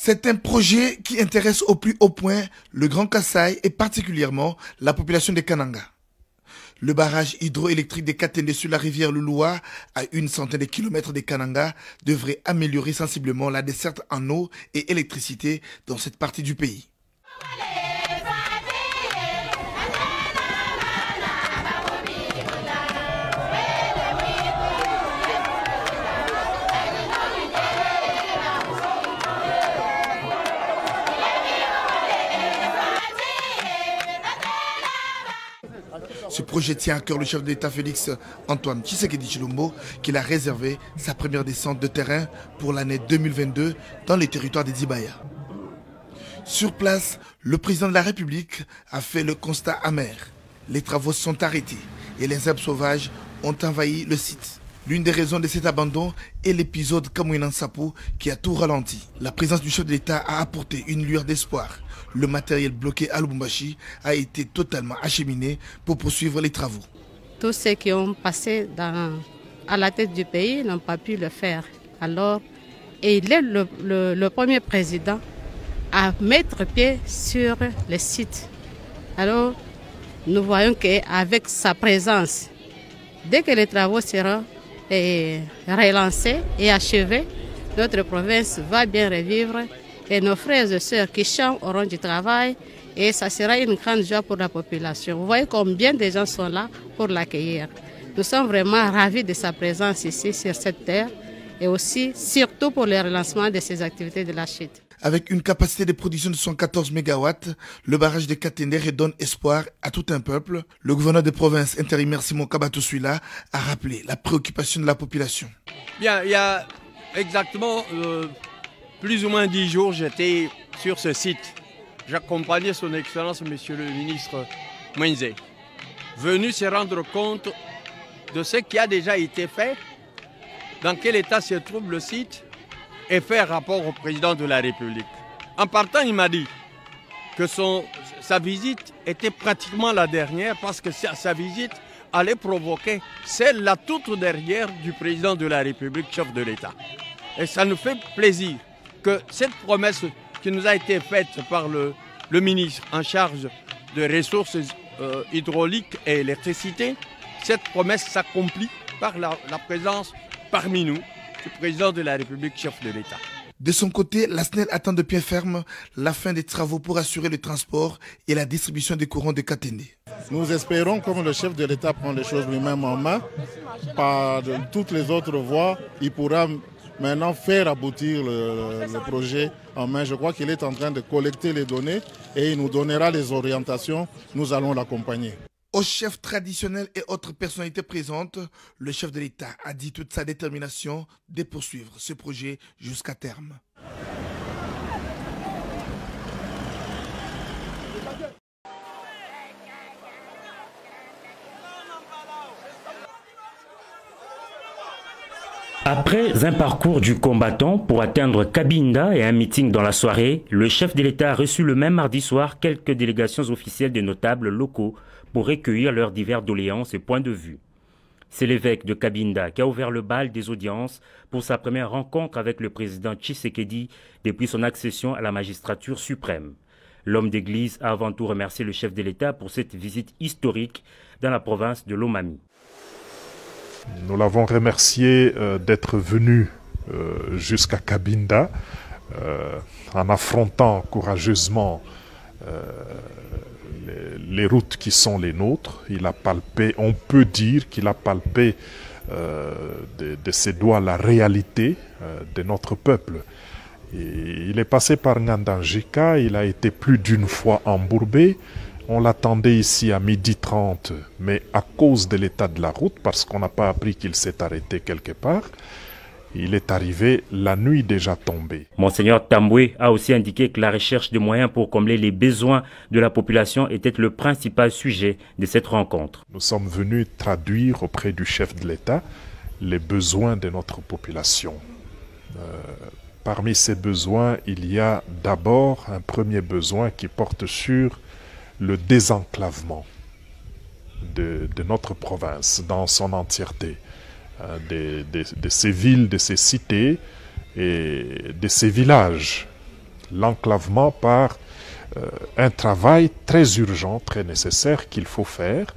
C'est un projet qui intéresse au plus haut point le Grand Kasaï et particulièrement la population des Kananga. Le barrage hydroélectrique des Katende sur la rivière Lulua, à une centaine de kilomètres des Kananga, devrait améliorer sensiblement la desserte en eau et électricité dans cette partie du pays. Ce projet tient à cœur le chef de l'État Félix Antoine Tshisekedi Tshilombo, qui a réservé sa première descente de terrain pour l'année 2022 dans les territoires des Dibaya. Sur place, le président de la République a fait le constat amer. Les travaux sont arrêtés et les herbes sauvages ont envahi le site. L'une des raisons de cet abandon est l'épisode Kamouinan Sapo qui a tout ralenti. La présence du chef de l'État a apporté une lueur d'espoir. Le matériel bloqué à Lubumbashi a été totalement acheminé pour poursuivre les travaux. Tous ceux qui ont passé à la tête du pays n'ont pas pu le faire. Alors, et il est le premier président à mettre pied sur le site. Alors, nous voyons qu'avec sa présence, dès que les travaux seront relancés et achevés, notre province va bien revivre. Et nos frères et sœurs qui chantent auront du travail et ça sera une grande joie pour la population. Vous voyez combien de gens sont là pour l'accueillir. Nous sommes vraiment ravis de sa présence ici sur cette terre et aussi surtout pour le relancement de ces activités de la chute. Avec une capacité de production de 114 MW, le barrage de Katende redonne espoir à tout un peuple. Le gouverneur de province intérimaire Simon Kabatousuila a rappelé la préoccupation de la population. Bien, il y a exactement plus ou moins 10 jours, j'étais sur ce site. J'accompagnais son Excellence, Monsieur le ministre Mwenze, venu se rendre compte de ce qui a déjà été fait, dans quel état se trouve le site, et faire rapport au président de la République. En partant, il m'a dit que sa visite était pratiquement la dernière parce que sa visite allait provoquer celle la toute dernière du président de la République, chef de l'État. Et ça nous fait plaisir que cette promesse qui nous a été faite par le ministre en charge des ressources hydrauliques et électricité, cette promesse s'accomplit par la présence parmi nous du président de la République, chef de l'État. De son côté, la SNEL attend de pied ferme la fin des travaux pour assurer le transport et la distribution des courants de Katende. Nous espérons, comme le chef de l'État prend les choses lui-même en main, par toutes les autres voies, il pourra maintenant faire aboutir le projet en main. Je crois qu'il est en train de collecter les données et il nous donnera les orientations. Nous allons l'accompagner. Aux chefs traditionnels et autres personnalités présentes, le chef de l'État a dit toute sa détermination de poursuivre ce projet jusqu'à terme. Après un parcours du combattant pour atteindre Cabinda et un meeting dans la soirée, le chef de l'État a reçu le même mardi soir quelques délégations officielles des notables locaux pour recueillir leurs divers doléances et points de vue. C'est l'évêque de Cabinda qui a ouvert le bal des audiences pour sa première rencontre avec le président Tshisekedi depuis son accession à la magistrature suprême. L'homme d'église a avant tout remercié le chef de l'État pour cette visite historique dans la province de Lomami. Nous l'avons remercié d'être venu jusqu'à Cabinda en affrontant courageusement les routes qui sont les nôtres. Il a palpé, on peut dire qu'il a palpé de ses doigts la réalité de notre peuple. Et il est passé par Ngandanjika, il a été plus d'une fois embourbé. On l'attendait ici à 12h30, mais à cause de l'état de la route, parce qu'on n'a pas appris qu'il s'est arrêté quelque part, il est arrivé la nuit déjà tombée. Monseigneur Tamboué a aussi indiqué que la recherche de moyens pour combler les besoins de la population était le principal sujet de cette rencontre. Nous sommes venus traduire auprès du chef de l'État les besoins de notre population. Parmi ces besoins, il y a d'abord un premier besoin qui porte sur le désenclavement de notre province dans son entièreté, de ces villes, de ces cités et de ces villages l'enclavement par un travail très urgent, très nécessaire qu'il faut faire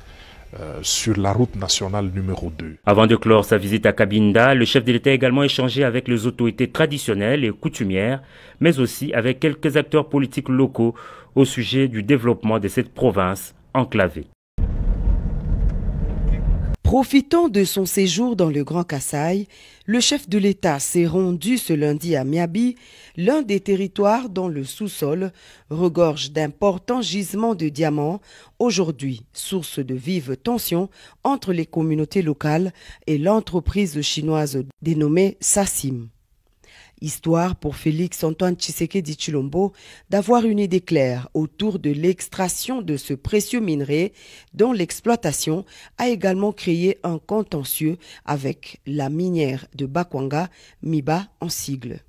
sur la route nationale numéro 2. Avant de clore sa visite à Cabinda, le chef de l'État a également échangé avec les autorités traditionnelles et coutumières, mais aussi avec quelques acteurs politiques locaux au sujet du développement de cette province enclavée. Profitant de son séjour dans le Grand Kasaï, le chef de l'État s'est rendu ce lundi à Miabi, l'un des territoires dont le sous-sol regorge d'importants gisements de diamants, aujourd'hui source de vives tensions entre les communautés locales et l'entreprise chinoise dénommée Sassim. Histoire pour Félix Antoine Tshisekedi Tshilombo d'avoir une idée claire autour de l'extraction de ce précieux minerai dont l'exploitation a également créé un contentieux avec la minière de Bakwanga, MIBA en sigle.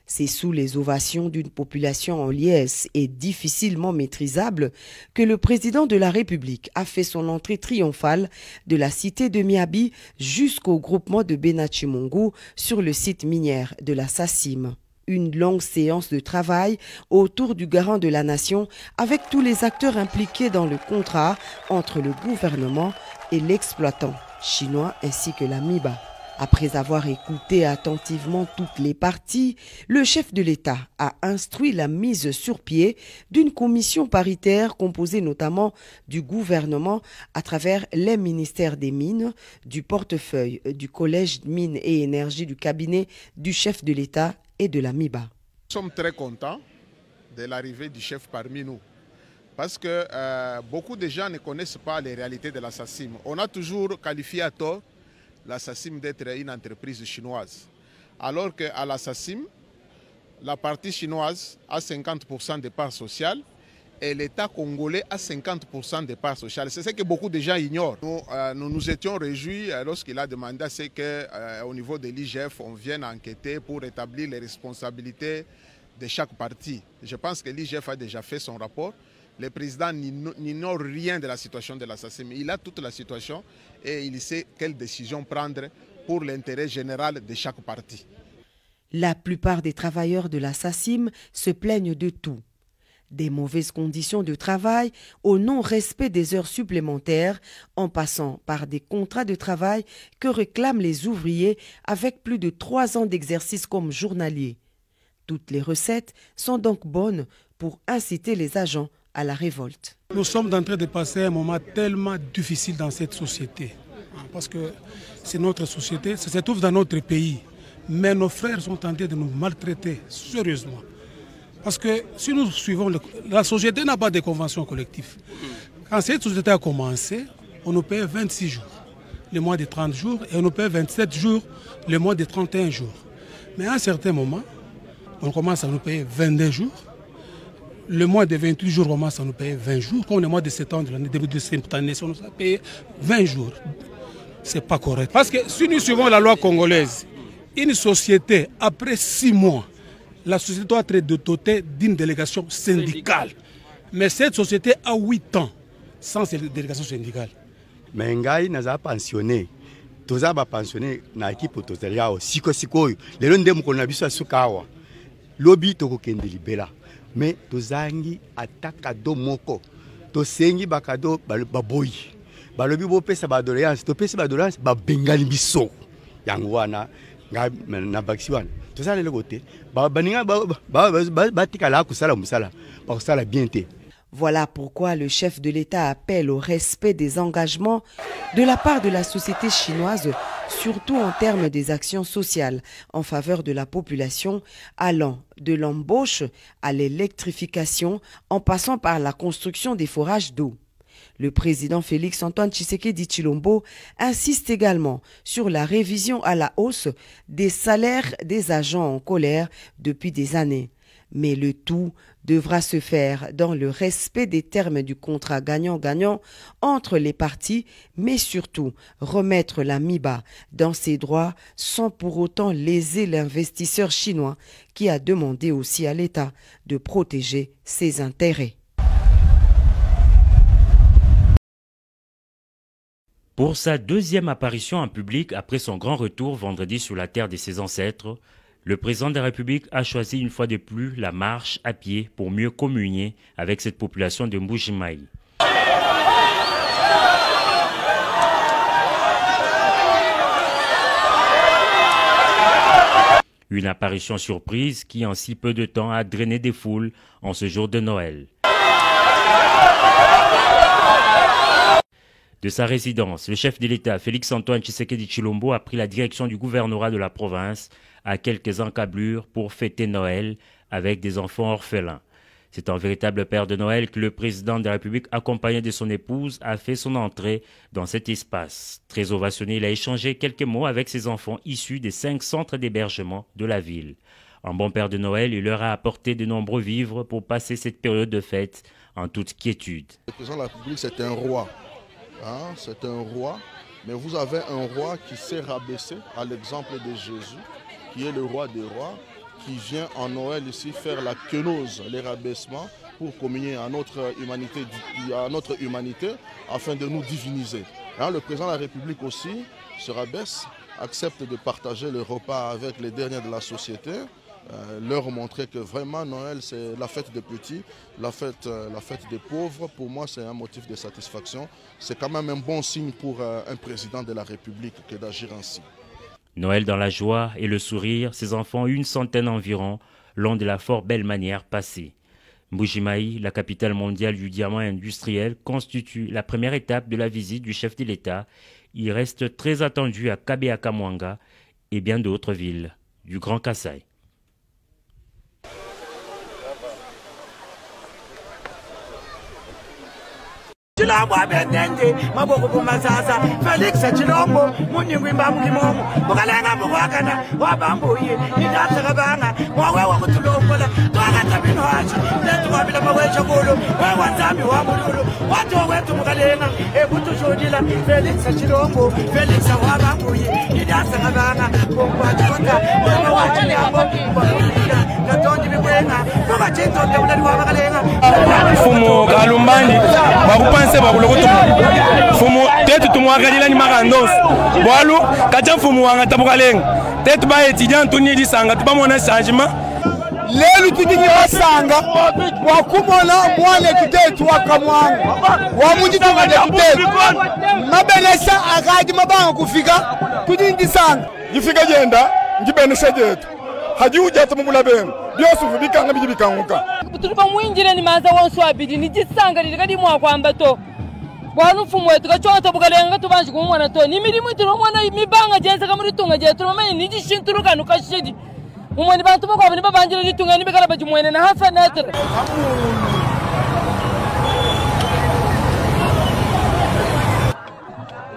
C'est sous les ovations d'une population en liesse et difficilement maîtrisable que le président de la République a fait son entrée triomphale de la cité de Miabi jusqu'au groupement de Benachimungu sur le site minière de la Sassim. Une longue séance de travail autour du garant de la nation avec tous les acteurs impliqués dans le contrat entre le gouvernement et l'exploitant chinois ainsi que la MIBA. Après avoir écouté attentivement toutes les parties, le chef de l'État a instruit la mise sur pied d'une commission paritaire composée notamment du gouvernement à travers les ministères des Mines, du portefeuille du Collège Mines et Énergie du cabinet du chef de l'État et de la MIBA. Nous sommes très contents de l'arrivée du chef parmi nous parce que beaucoup de gens ne connaissent pas les réalités de la Sassim. On a toujours qualifié à tort la Sassim d'être une entreprise chinoise. Alors qu'à la Sassim, la partie chinoise a 50% de parts sociales et l'État congolais a 50% de parts sociales. C'est ce que beaucoup de gens ignorent. Nous nous étions réjouis lorsqu'il a demandé à ce qu'au niveau de l'IGF, on vienne enquêter pour établir les responsabilités de chaque partie. Je pense que l'IGF a déjà fait son rapport. Le président n'ignore rien de la situation de la Sassim. Il a toute la situation et il sait quelles décisions prendre pour l'intérêt général de chaque partie. La plupart des travailleurs de la Sassim se plaignent de tout. Des mauvaises conditions de travail au non-respect des heures supplémentaires, en passant par des contrats de travail que réclament les ouvriers avec plus de 3 ans d'exercice comme journaliers. Toutes les recettes sont donc bonnes pour inciter les agents à la révolte. Nous sommes en train de passer un moment tellement difficile dans cette société. Parce que c'est notre société, ça se trouve dans notre pays. Mais nos frères sont tentés de nous maltraiter sérieusement. Parce que si nous suivons, la société n'a pas de convention collective. Quand cette société a commencé, on nous paye 26 jours, le mois de 30 jours, et on nous paye 27 jours, le mois de 31 jours. Mais à un certain moment, on commence à nous payer 22 jours. Le mois de 28 jours, on commence à nous payer 20 jours. Comme le mois de septembre, l'année début de cette année, on nous a payé 20 jours. Ce n'est pas correct. Parce que si nous suivons la loi congolaise, une société, après 6 mois, la société doit être dotée d'une délégation syndicale. Mais cette société a 8 ans sans délégation syndicale. Mais ngai naza pensionné. Toza ba pensionné na équipe totalia o siko le londe mo kona biso sukawa. Lobby to ko kende libela. Mais tozangi ataka do moko. To sengi bakado baboy. Balobi bo pesa ba doléance, to pesa ba doléance ba bengali biso. Yango wana nga na baksiwana. Tozala le côté. Ba baninga ba tikala kusala musala. Ba kusala bien te. Voilà pourquoi le chef de l'État appelle au respect des engagements de la part de la société chinoise, surtout en termes des actions sociales en faveur de la population, allant de l'embauche à l'électrification en passant par la construction des forages d'eau. Le président Félix Antoine Tshisekedi Tshilombo insiste également sur la révision à la hausse des salaires des agents en colère depuis des années. Mais le tout devra se faire dans le respect des termes du contrat gagnant-gagnant entre les parties, mais surtout remettre la MIBA dans ses droits sans pour autant léser l'investisseur chinois qui a demandé aussi à l'État de protéger ses intérêts. Pour sa deuxième apparition en public après son grand retour vendredi sur la terre de ses ancêtres, Le président de la République a choisi une fois de plus la marche à pied pour mieux communier avec cette population de Mbuji-Mayi. Une apparition surprise qui en si peu de temps a drainé des foules en ce jour de Noël. De sa résidence, le chef de l'État, Félix-Antoine Tshisekedi Tshilombo, a pris la direction du gouvernorat de la province à quelques encablures pour fêter Noël avec des enfants orphelins. C'est un véritable père de Noël que le président de la République, accompagné de son épouse, a fait son entrée dans cet espace. Très ovationné, il a échangé quelques mots avec ses enfants issus des 5 centres d'hébergement de la ville. Un bon père de Noël, il leur a apporté de nombreux vivres pour passer cette période de fête en toute quiétude. Le président de la République, c'est un roi. C'est un roi, mais vous avez un roi qui s'est rabaissé à l'exemple de Jésus, qui est le roi des rois, qui vient en Noël ici faire la kénose, les rabaissements, pour communier à notre humanité afin de nous diviniser. Le président de la République aussi se rabaisse, accepte de partager le repas avec les derniers de la société, leur montrer que vraiment Noël c'est la fête des petits, la fête des pauvres. Pour moi c'est un motif de satisfaction. C'est quand même un bon signe pour un président de la République que d'agir ainsi. Noël dans la joie et le sourire, ses enfants, une centaine environ, l'ont de la fort belle manière passée. Mbuji-Mayi, la capitale mondiale du diamant industriel, constitue la première étape de la visite du chef de l'État. Il reste très attendu à Kabea-Kamwanga et bien d'autres villes du Grand Kasaï. Chilombo abendenge maboko kumasasa Felix Chilombo munyingwi mbamukimomo mukalenga mukwakana wabambuye nidapsa kabanga mwawewa kutulombola twakatabino hachi netuwabila mawecha kulu wewanzami wamululu watu wetu mukalenga ekutushodila Felix Chilombo Felix wabambuye nidapsa kabanga kumbachoka wewawachiyambo natondi bibwenga mukachintonde ulali wabakalenga Fumo kalumbani bakupanse bakulokoto fumo tetu tumwakalila ni makandos bwalu kacha fumo wanga tabukalenga tetu ba étudiant tuni disanga tubamona changement lelu tudingi basanga wakumona mwana tutetu wakamwanga wamundi tutetu mabenesa akaji mabanga kufika tudingi sanga gifika genda ngibenesha jetu haji ujata mubulabenga byose ubikanga bikanguka tulipa mwinjire ni maza wonso abidi ni gisanga lirikadi mwa kwamba to bwanu fumu wetu gachota bugalenga tubanje kumwana to ni mirimo itiro mwana mibanga jense kamuri tunga je turumanye ni gishinturuka nukashidi umwe bantu bako abani babanjire litunga ni bikala bajumwene na hafa netre.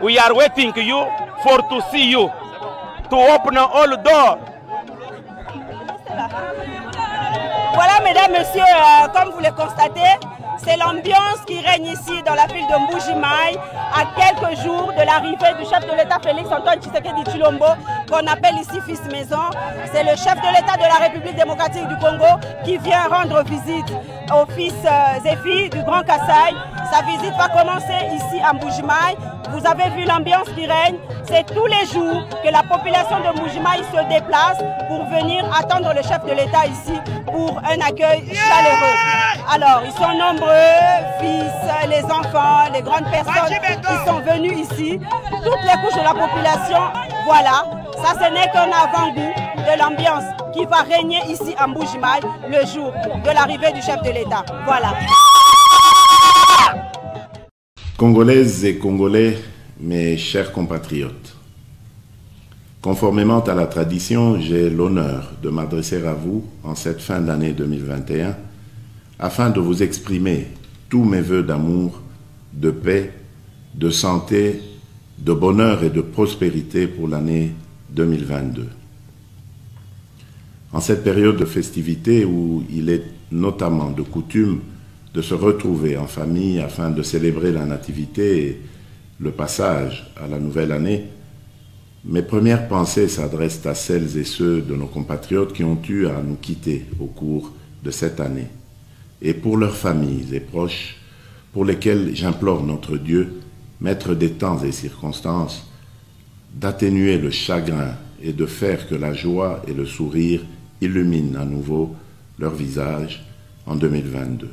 We are waiting you for to see you to open all door. Voilà, mesdames, messieurs, comme vous le constatez, c'est l'ambiance qui règne ici dans la ville de Mbuji-Mayi à quelques jours de l'arrivée du chef de l'État Félix-Antoine Tshisekedi Tshilombo, qu'on appelle ici Fils Maison. C'est le chef de l'État de la République démocratique du Congo qui vient rendre visite aux fils et filles du Grand Kasaï. Sa visite va commencer ici à Mbuji-Mayi. Vous avez vu l'ambiance qui règne. C'est tous les jours que la population de Mbuji-Mayi se déplace pour venir attendre le chef de l'État ici pour un accueil chaleureux. Alors, ils sont nombreux, fils, les enfants, les grandes personnes qui sont venus ici, toutes les couches de la population. Voilà, ça ce n'est qu'un avant-goût de l'ambiance qui va régner ici à Mbuji-Mayi le jour de l'arrivée du chef de l'État. Voilà. Congolaises et Congolais, mes chers compatriotes, conformément à la tradition, j'ai l'honneur de m'adresser à vous en cette fin d'année 2021 afin de vous exprimer tous mes vœux d'amour, de paix, de santé, de bonheur et de prospérité pour l'année 2022. En cette période de festivité où il est notamment de coutume de se retrouver en famille afin de célébrer la nativité et le passage à la nouvelle année, mes premières pensées s'adressent à celles et ceux de nos compatriotes qui ont eu à nous quitter au cours de cette année, et pour leurs familles et proches, pour lesquels j'implore notre Dieu, maître des temps et circonstances, d'atténuer le chagrin et de faire que la joie et le sourire illuminent à nouveau leur visage en 2022.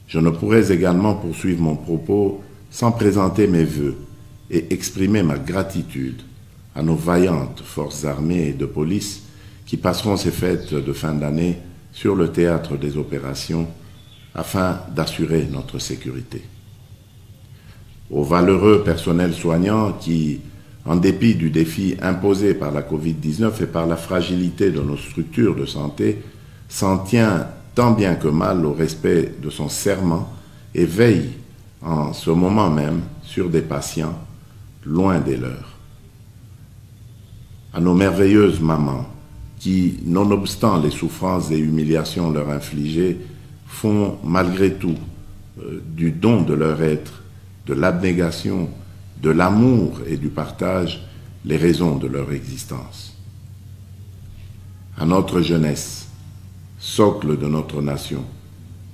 Je ne pourrais également poursuivre mon propos sans présenter mes vœux et exprimer ma gratitude à nos vaillantes forces armées et de police qui passeront ces fêtes de fin d'année sur le théâtre des opérations afin d'assurer notre sécurité. Aux valeureux personnels soignants qui, en dépit du défi imposé par la Covid-19 et par la fragilité de nos structures de santé, s'en tient tant bien que mal au respect de son serment et veille en ce moment même sur des patients loin des leurs. À nos merveilleuses mamans qui, nonobstant les souffrances et humiliations leur infligées, font malgré tout du don de leur être, de l'abnégation, de l'amour et du partage les raisons de leur existence. À notre jeunesse, socle de notre nation,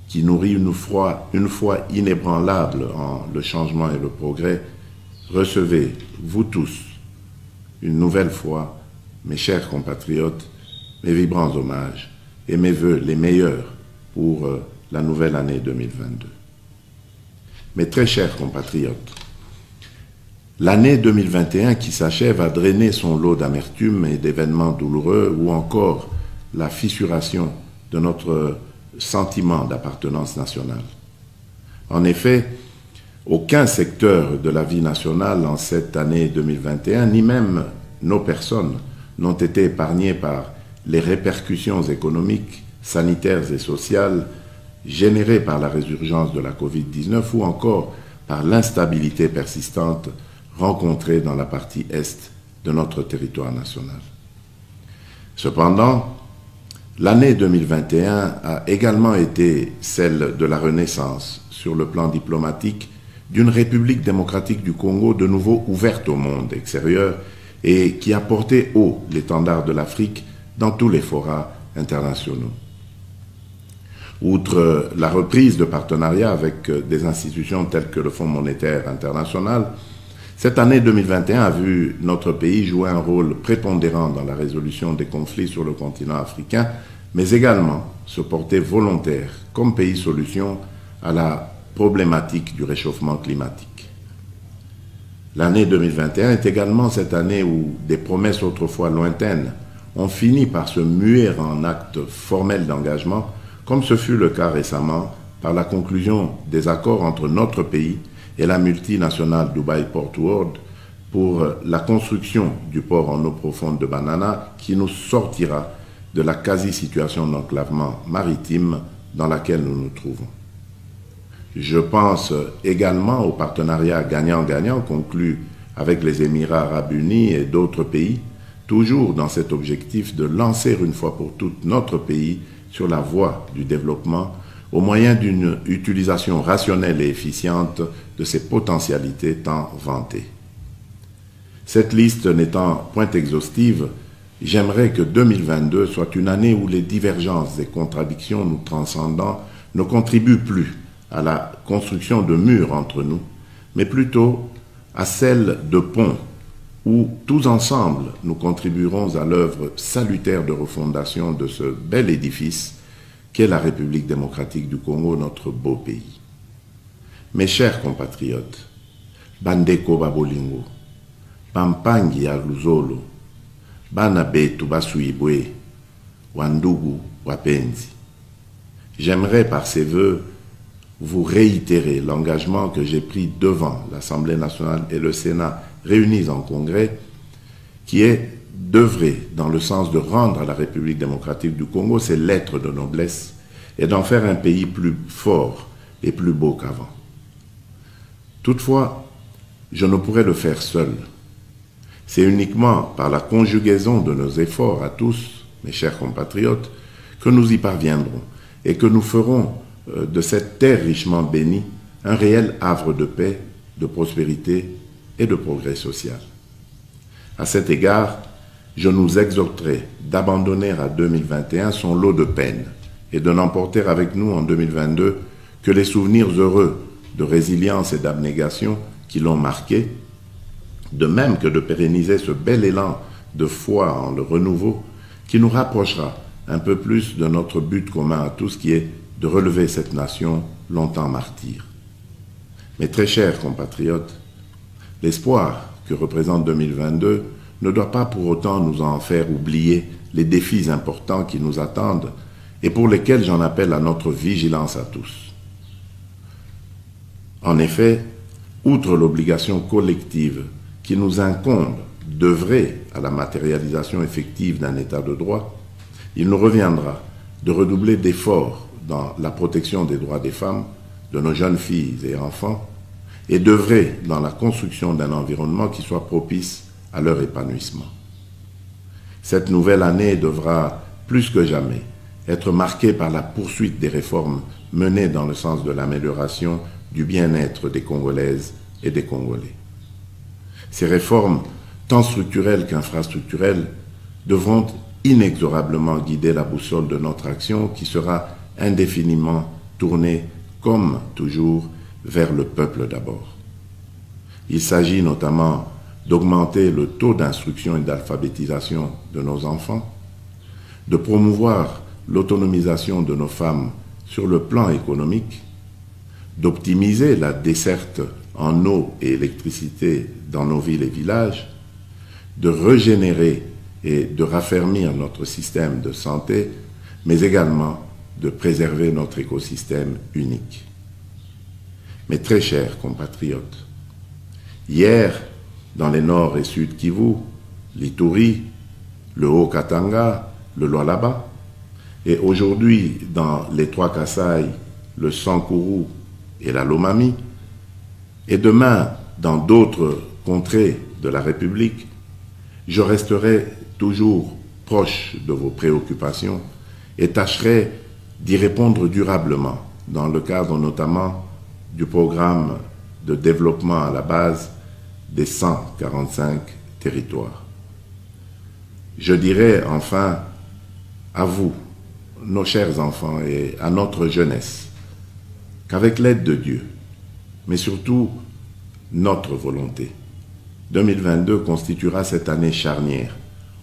qui nourrit une foi inébranlable en le changement et le progrès, recevez, vous tous, une nouvelle fois, mes chers compatriotes, mes vibrants hommages et mes vœux les meilleurs pour la nouvelle année 2022. Mes très chers compatriotes, l'année 2021 qui s'achève a drainé son lot d'amertume et d'événements douloureux ou encore la fissuration de notre sentiment d'appartenance nationale. En effet, aucun secteur de la vie nationale en cette année 2021, ni même nos personnes, n'ont été épargnés par les répercussions économiques, sanitaires et sociales générées par la résurgence de la Covid-19 ou encore par l'instabilité persistante rencontrée dans la partie est de notre territoire national. Cependant, l'année 2021 a également été celle de la renaissance sur le plan diplomatique d'une République démocratique du Congo de nouveau ouverte au monde extérieur et qui a porté haut l'étendard de l'Afrique dans tous les forats internationaux. Outre la reprise de partenariats avec des institutions telles que le Fonds monétaire international, cette année 2021 a vu notre pays jouer un rôle prépondérant dans la résolution des conflits sur le continent africain, mais également se porter volontaire comme pays solution à la problématique du réchauffement climatique. L'année 2021 est également cette année où des promesses autrefois lointaines ont fini par se muer en actes formels d'engagement, comme ce fut le cas récemment par la conclusion des accords entre notre pays et la multinationale Dubai Port World pour la construction du port en eau profonde de Banana qui nous sortira de la quasi-situation d'enclavement maritime dans laquelle nous nous trouvons. Je pense également au partenariat gagnant-gagnant conclu avec les Émirats arabes unis et d'autres pays, toujours dans cet objectif de lancer une fois pour toutes notre pays sur la voie du développement au moyen d'une utilisation rationnelle et efficiente de ses potentialités tant vantées. Cette liste n'étant point exhaustive, j'aimerais que 2022 soit une année où les divergences et contradictions nous transcendant ne contribuent plus à la construction de murs entre nous, mais plutôt à celle de ponts où tous ensemble nous contribuerons à l'œuvre salutaire de refondation de ce bel édifice qu'est la République démocratique du Congo, notre beau pays. Mes chers compatriotes, Bandeko Babolingo, Pampangi ya Luzolo, Bana Betu Basuibwe, Wandugu Wapenzi, j'aimerais par ces vœux vous réitérer l'engagement que j'ai pris devant l'Assemblée nationale et le Sénat réunis en congrès, qui est d'œuvrer dans le sens de rendre à la République démocratique du Congo ses lettres de noblesse et d'en faire un pays plus fort et plus beau qu'avant. Toutefois, je ne pourrais le faire seul. C'est uniquement par la conjugaison de nos efforts à tous, mes chers compatriotes, que nous y parviendrons et que nous ferons de cette terre richement bénie un réel havre de paix, de prospérité et de progrès social. À cet égard, je nous exhorterai d'abandonner à 2021 son lot de peines et de n'emporter avec nous en 2022 que les souvenirs heureux de résilience et d'abnégation qui l'ont marqué, de même que de pérenniser ce bel élan de foi en le renouveau qui nous rapprochera un peu plus de notre but commun à tous, qui est de relever cette nation longtemps martyre. Mes très chers compatriotes, l'espoir que représente 2022 ne doit pas pour autant nous en faire oublier les défis importants qui nous attendent et pour lesquels j'en appelle à notre vigilance à tous. En effet, outre l'obligation collective qui nous incombe d'œuvrer à la matérialisation effective d'un état de droit, il nous reviendra de redoubler d'efforts dans la protection des droits des femmes, de nos jeunes filles et enfants, et d'œuvrer dans la construction d'un environnement qui soit propice à leur épanouissement. Cette nouvelle année devra, plus que jamais, être marquée par la poursuite des réformes menées dans le sens de l'amélioration du bien-être des Congolaises et des Congolais. Ces réformes, tant structurelles qu'infrastructurelles, devront inexorablement guider la boussole de notre action qui sera indéfiniment tournée, comme toujours, vers le peuple d'abord. Il s'agit notamment d'augmenter le taux d'instruction et d'alphabétisation de nos enfants, de promouvoir l'autonomisation de nos femmes sur le plan économique, d'optimiser la desserte en eau et électricité dans nos villes et villages, de régénérer et de raffermir notre système de santé, mais également de préserver notre écosystème unique. Mes très chers compatriotes, hier, dans les Nord et Sud Kivu, l'Ituri, le Haut-Katanga, le Lualaba, et aujourd'hui dans les Trois Kasaï, le Sankuru et la Lomami, et demain dans d'autres contrées de la République, je resterai toujours proche de vos préoccupations et tâcherai d'y répondre durablement dans le cadre notamment du programme de développement à la base des 145 territoires. Je dirai enfin à vous, nos chers enfants, et à notre jeunesse, qu'avec l'aide de Dieu, mais surtout notre volonté, 2022 constituera cette année charnière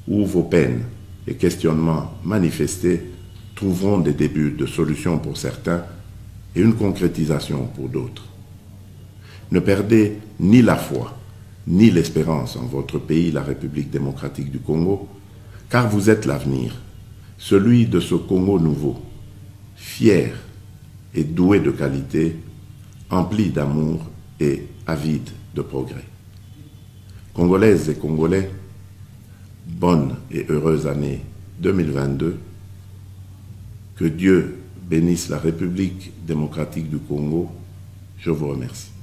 où vos peines et questionnements manifestés trouveront des débuts de solutions pour certains et une concrétisation pour d'autres. Ne perdez ni la foi, ni l'espérance en votre pays, la République démocratique du Congo, car vous êtes l'avenir, celui de ce Congo nouveau, fier et doué de qualité, empli d'amour et avide de progrès. Congolaises et Congolais, bonne et heureuse année 2022. Que Dieu bénisse la République démocratique du Congo. Je vous remercie.